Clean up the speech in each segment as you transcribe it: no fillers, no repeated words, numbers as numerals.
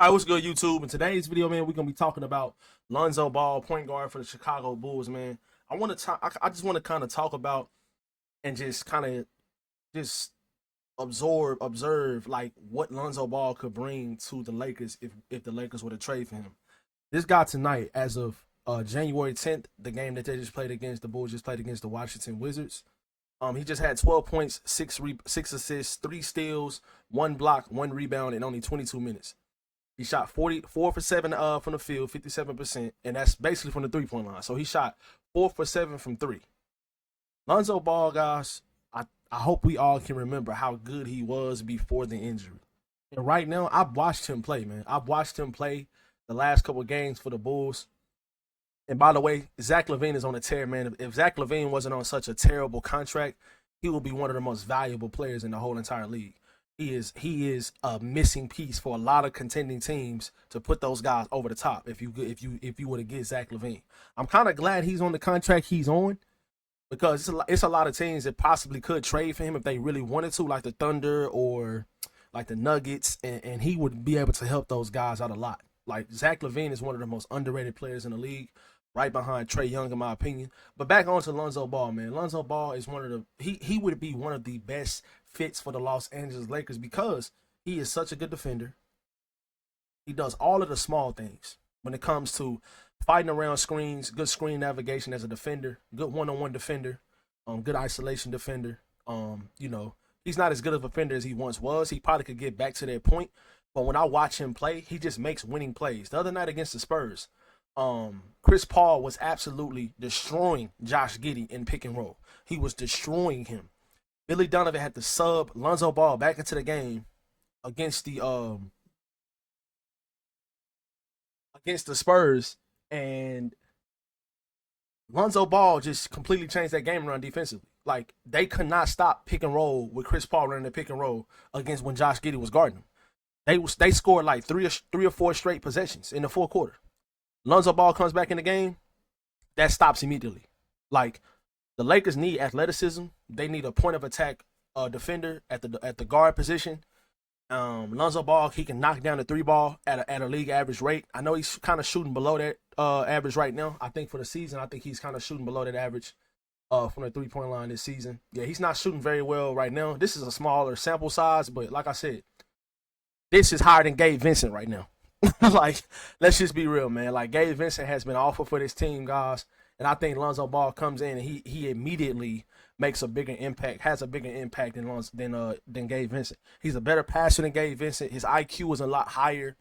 All right, what's good, YouTube? In today's video, man, we're gonna be talking about Lonzo Ball, point guard for the Chicago Bulls, man. I want to talk. I just want to kind of talk about and just kind of just observe like what Lonzo Ball could bring to the Lakers if the Lakers were to trade for him. This guy tonight, as of January 10th, the game that they just played against the Bulls, just played against the Washington Wizards. He just had 12 points, six assists, 3 steals, 1 block, 1 rebound in only 22 minutes. He shot 44 for 7 from the field, 57%, and that's basically from the 3-point line. So he shot 4 for 7 from 3. Lonzo Ball, guys, I hope we all can remember how good he was before the injury. And right now, I've watched him play, man. I've watched him play the last couple of games for the Bulls. And by the way, Zach LaVine is on a tear, man. If Zach LaVine wasn't on such a terrible contract, he would be one of the most valuable players in the whole entire league. He is a missing piece for a lot of contending teams to put those guys over the top. If you were to get Zach LaVine, I'm kind of glad he's on the contract he's on, because it's a lot of teams that possibly could trade for him if they really wanted to, like the Thunder or like the Nuggets, and he would be able to help those guys out a lot. Like Zach LaVine is one of the most underrated players in the league, right behind Trae Young, in my opinion. But back on to Lonzo Ball, man. Lonzo Ball is one of the he would be one of the best fits for the Los Angeles Lakers because he is such a good defender. He does all of the small things when it comes to fighting around screens, good screen navigation as a defender, good one-on-one defender, good isolation defender. He's not as good of a defender as he once was. He probably could get back to that point. But when I watch him play, he just makes winning plays. The other night against the Spurs, Chris Paul was absolutely destroying Josh Giddey in pick and roll. He was destroying him. Billy Donovan had to sub Lonzo Ball back into the game against the Spurs, and Lonzo Ball just completely changed that game around defensively. Like, they could not stop pick and roll with Chris Paul running the pick and roll against when Josh Giddey was guarding him. They scored like three or four straight possessions in the fourth quarter. Lonzo Ball comes back in the game, that stops immediately. Like, the Lakers need athleticism. They need a point of attack defender at the guard position. Lonzo Ball, he can knock down the 3 ball at a league average rate. I know he's kind of shooting below that average right now. I think for the season, I think he's kind of shooting below that average from the 3-point line this season. Yeah, he's not shooting very well right now. This is a smaller sample size, but like I said, this is higher than Gabe Vincent right now. Like, let's just be real, man. Like, Gabe Vincent has been awful for this team, guys. And I think Lonzo Ball comes in and he immediately makes a bigger impact, has a bigger impact than Gabe Vincent. He's a better passer than Gabe Vincent. His IQ is a lot higher.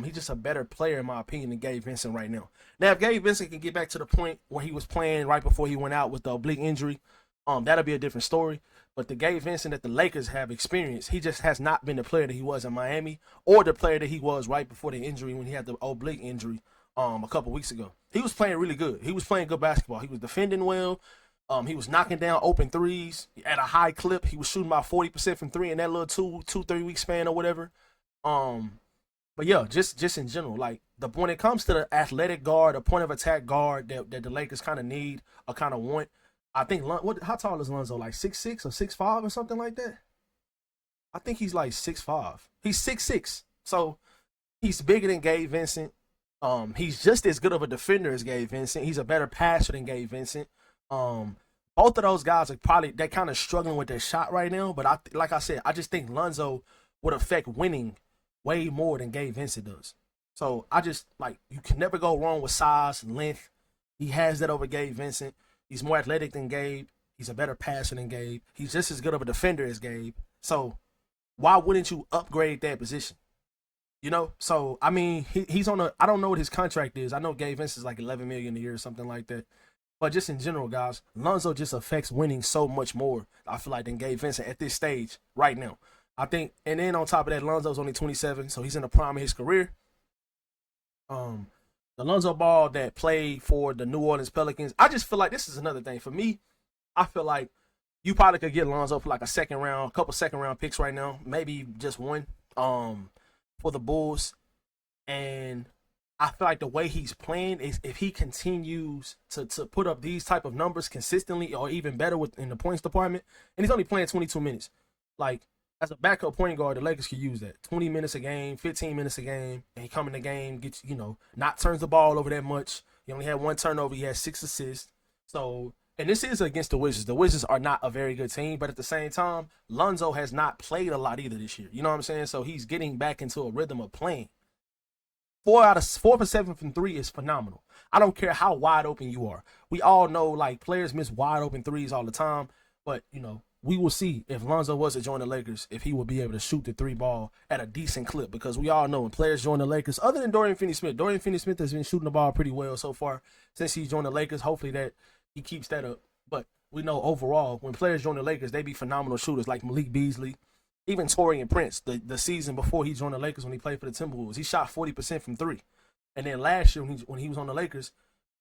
He's just a better player, in my opinion, than Gabe Vincent right now. Now, if Gabe Vincent can get back to the point where he was playing right before he went out with the oblique injury, that'll be a different story. But the Gabe Vincent that the Lakers have experienced, he just has not been the player that he was in Miami, or the player that he was right before the injury when he had the oblique injury a couple weeks ago. He was playing really good. He was playing good basketball. He was defending well. He was knocking down open threes at a high clip. He was shooting about 40% from 3 in that little 2-3 week span or whatever. But yeah, just in general, like, when it comes to the athletic guard, a point of attack guard that the Lakers kind of need or kind of want, I think how tall is Lonzo? Like 6'6" or 6'5" or something like that. I think he's like 6'5". He's 6'6", so he's bigger than Gabe Vincent. He's just as good of a defender as Gabe Vincent. He's a better passer than Gabe Vincent. Both of those guys they're kind of struggling with their shot right now. But like I said, I just think Lonzo would affect winning way more than Gabe Vincent does. So I just, like, you can never go wrong with size and length. He has that over Gabe Vincent. He's more athletic than Gabe. He's a better passer than Gabe. He's just as good of a defender as Gabe. So why wouldn't you upgrade that position? So I mean, he's on I don't know what his contract is. I know Gabe Vincent's like $11 million a year or something like that. But just in general, guys, Lonzo just affects winning so much more, I feel like, than Gabe Vincent at this stage right now. I think, and then on top of that, Lonzo's only 27, so he's in the prime of his career. The Lonzo Ball that played for the New Orleans Pelicans, I just feel like this is another thing. For me, I feel like you probably could get Lonzo for like a couple second round picks right now, maybe just one. For the Bulls, and I feel like the way he's playing is, if he continues to put up these type of numbers consistently or even better in the points department, and he's only playing 22 minutes. Like, As a backup point guard, the Lakers could use that. 20 minutes a game, 15 minutes a game, and he come in the game, gets, not turns the ball over that much. He only had one turnover. He had 6 assists. So, and this is against the Wizards. The Wizards are not a very good team, but at the same time, Lonzo has not played a lot either this year. You know what I'm saying? So he's getting back into a rhythm of playing. 4 for 7 from 3 is phenomenal. I don't care how wide open you are. We all know like players miss wide open threes all the time, but we will see if Lonzo was to join the Lakers, if he would be able to shoot the 3 ball at a decent clip, because we all know when players join the Lakers, other than Dorian Finney-Smith has been shooting the ball pretty well so far since he's joined the Lakers. Hopefully that he keeps that up. But we know overall when players join the Lakers, they be phenomenal shooters like Malik Beasley, even Taurean Prince. The season before he joined the Lakers, when he played for the Timberwolves, he shot 40% from 3. And then last year when he was on the Lakers,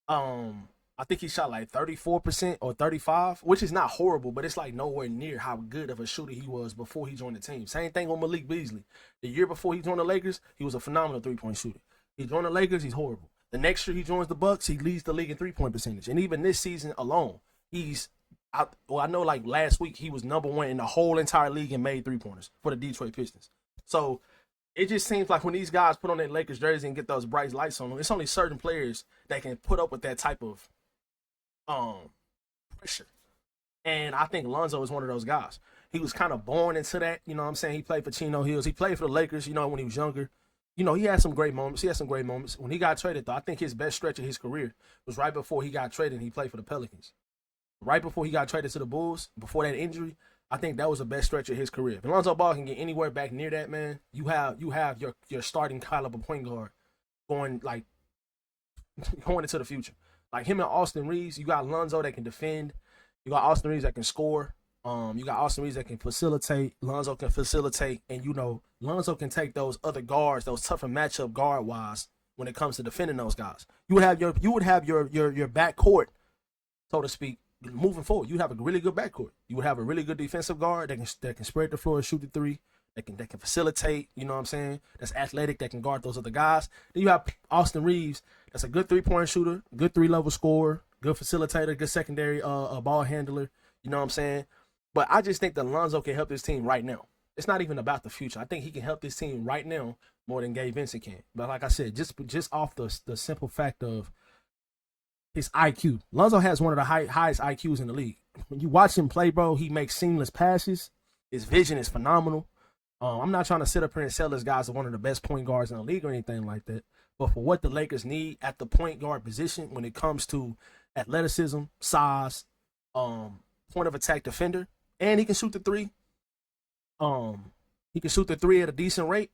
I think he shot like 34% or 35%, which is not horrible, but it's like nowhere near how good of a shooter he was before he joined the team. Same thing with Malik Beasley. The year before he joined the Lakers, he was a phenomenal 3-point shooter. He joined the Lakers, he's horrible. The next year he joins the Bucks, he leads the league in 3-point percentage. And even this season alone, I know like last week he was number 1 in the whole entire league in made 3-pointers for the Detroit Pistons. So it just seems like when these guys put on their Lakers jersey and get those bright lights on them, it's only certain players that can put up with that type of pressure. And I think Lonzo is one of those guys. He was kind of born into that, you know what I'm saying? He played for Chino Hills. He played for the Lakers, when he was younger. He had some great moments. When he got traded, though, I think his best stretch of his career was right before he got traded and he played for the Pelicans. Right before he got traded to the Bulls, before that injury, I think that was the best stretch of his career. If Lonzo Ball can get anywhere back near that, man, you have your starting caliber point guard going into the future. Like him and Austin Reeves, you got Lonzo that can defend. You got Austin Reeves that can score. You got Austin Reeves that can facilitate. Lonzo can facilitate, and Lonzo can take those other guards, those tougher matchup guard wise when it comes to defending those guys. You would have your backcourt, so to speak, moving forward. You'd have a really good backcourt. You would have a really good defensive guard that can spread the floor and shoot the 3. That can facilitate, you know what I'm saying? That's athletic, that can guard those other guys. Then you have Austin Reeves, that's a good 3-point shooter, good 3-level scorer, good facilitator, good secondary ball handler, you know what I'm saying? But I just think that Lonzo can help this team right now. It's not even about the future. I think he can help this team right now more than Gabe Vincent can. But like I said, just off the simple fact of his IQ. Lonzo has one of the highest IQs in the league. When you watch him play, bro, he makes seamless passes. His vision is phenomenal. I'm not trying to sit up here and sell this guy as one of the best point guards in the league or anything like that. But for what the Lakers need at the point guard position when it comes to athleticism, size, point of attack defender, and he can shoot the 3. He can shoot the 3 at a decent rate.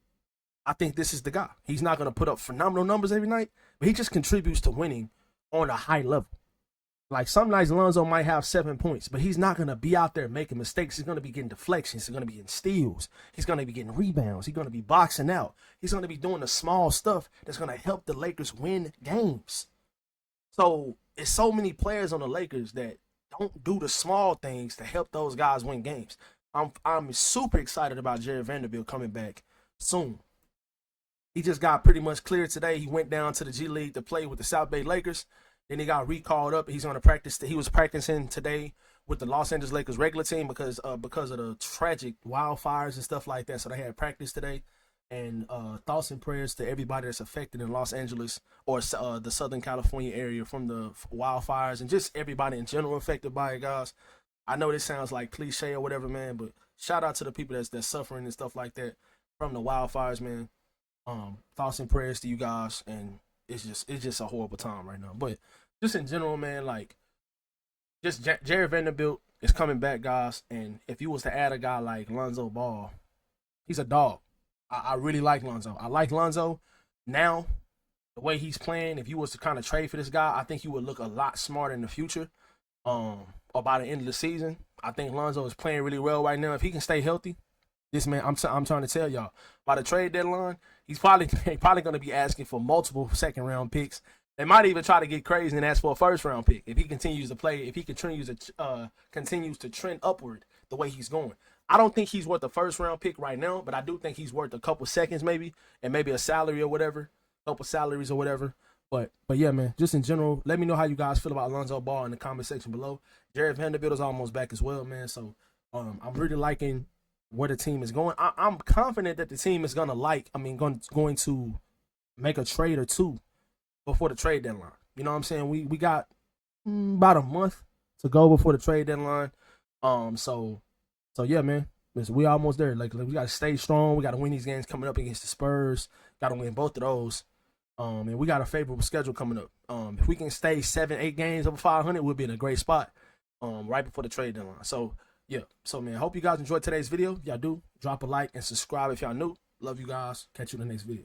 I think this is the guy. He's not going to put up phenomenal numbers every night, but he just contributes to winning on a high level. Like some nights Lonzo might have 7 points, but he's not going to be out there making mistakes. He's going to be getting deflections. He's going to be getting steals. He's going to be getting rebounds. He's going to be boxing out. He's going to be doing the small stuff that's going to help the Lakers win games. So it's so many players on the Lakers that don't do the small things to help those guys win games. I'm super excited about Jared Vanderbilt coming back soon. He just got pretty much cleared today. He went down to the G League to play with the South Bay Lakers. Then he got recalled up. He's going to practice. He was practicing today with the Los Angeles Lakers regular team because of the tragic wildfires and stuff like that. So they had practice today. And thoughts and prayers to everybody that's affected in Los Angeles or the Southern California area from the wildfires, and just everybody in general affected by it, guys. I know this sounds like cliche or whatever, man, but shout out to the people that's suffering and stuff like that from the wildfires, man. Thoughts and prayers to you guys, and it's just a horrible time right now. But just in general, man, like just Jared Vanderbilt is coming back, guys. And if you was to add a guy like Lonzo Ball, he's a dog. I really like Lonzo. I like Lonzo now. The way he's playing, if you was to kind of trade for this guy, I think he would look a lot smarter in the future. Or by the end of the season, I think Lonzo is playing really well right now. If he can stay healthy, this man, I'm trying to tell y'all, by the trade deadline, he's probably going to be asking for multiple second-round picks. They might even try to get crazy and ask for a first-round pick if he continues to play, if he continues to trend upward the way he's going. I don't think he's worth a first-round pick right now, but I do think he's worth a couple seconds maybe, and maybe a salary or whatever, couple salaries or whatever. But yeah, man, just in general, let me know how you guys feel about Lonzo Ball in the comment section below. Jared Vanderbilt is almost back as well, man. So I'm really liking where the team is going. I'm confident that the team is going to make a trade or two before the trade deadline. You know what I'm saying? We got about a month to go before the trade deadline. So yeah, man. Listen, we almost there. Like we gotta stay strong. We gotta win these games coming up against the Spurs. Gotta win both of those. And we got a favorable schedule coming up. If we can stay 7-8 games over 500, we'll be in a great spot. Right before the trade deadline. So yeah. So man, hope you guys enjoyed today's video. If y'all do, drop a like and subscribe if y'all new. Love you guys. Catch you in the next video.